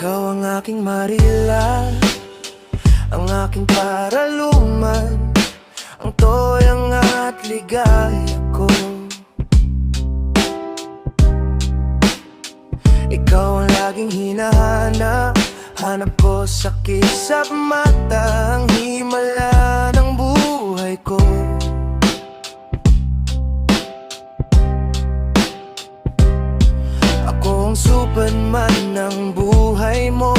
Ikaw ang aking Marila, ang aking paraluman, ang toyang at ligaya ko. Ikaw ang laging hinahanap, hanap ko sa kisap mata, ang himala ng buhay ko. Ako ang Superman ng buhay mo,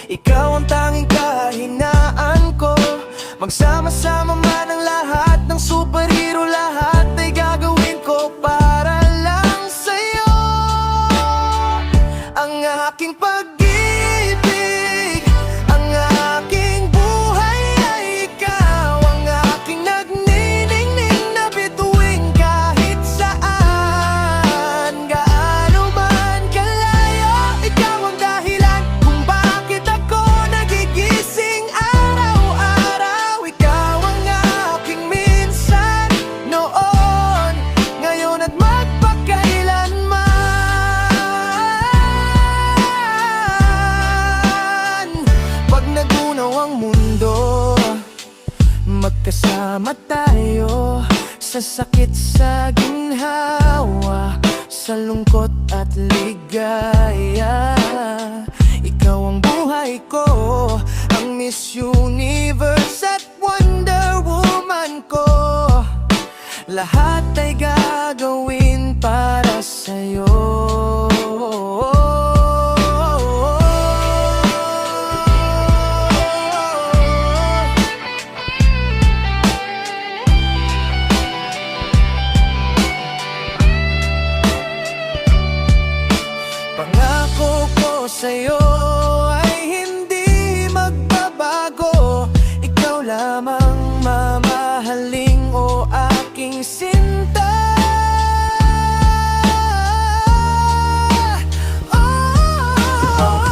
ikaw ang tanging kahinaan ko. Magsama-sama man ang lahat ng superhero, lahat ay gagawin ko para lang sa'yo. Ang aking pag-ibig, ang aking buhay ay ikaw, ang aking nagniningning na bituin kahit saan. Gaano man kalayo, ikaw ang dahilan kung bakit ako nagigising araw-araw. Ikaw ang aking minsan, noon, ngayon at magpakailanman. Pag nagunaw ang mundo, magkasama tayo sa sakit, sa ginhawa, sa lungkot at ligaya. Ikaw ang buhay ko, ang Miss Universe at Wonder Woman ko. Lahat ay gagawin para sa'yo. Pangako ko sa'yo ay hindi magbabago. Ikaw lamang mamahaling o aking sinta.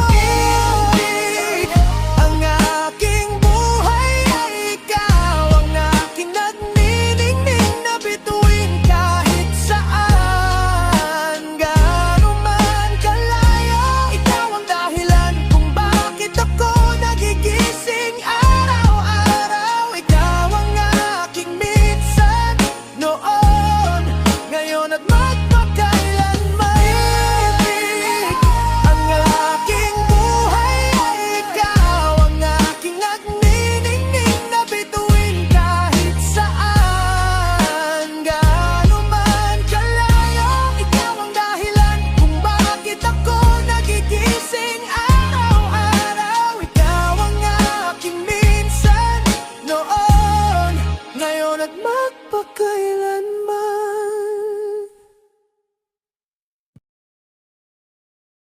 Pag-ibig, ang aking buhay ay ikaw, ang aking nagniningning na bituin kahit saan. Gaano man kalayo, ikaw ang dahilan kung bakit ako nagigising araw-araw. Ikaw ang aking minsan, noon, ngayon at magpakailanman. Ibig, ang aking buhay ay ikaw, ang aking nagniningning na bituin kahit saan. Gaano man kalayo, ikaw ang dahilan kung bakit ako nagigising araw-araw. Ikaw ang aking minsan, noon, ngayon at magpakailanman.